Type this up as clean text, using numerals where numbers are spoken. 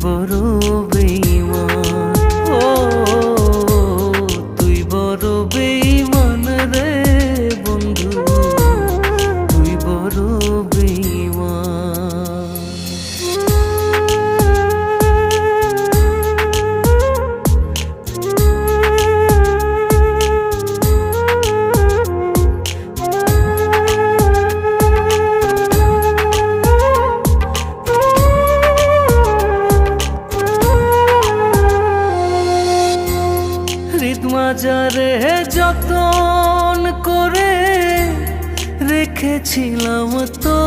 বড় বেঈমান। ও তুই বড় বেঈমান রে বন্ধু, তুই বড় বেঈমান। মাজারে যতন করে রেখেছিলাম তো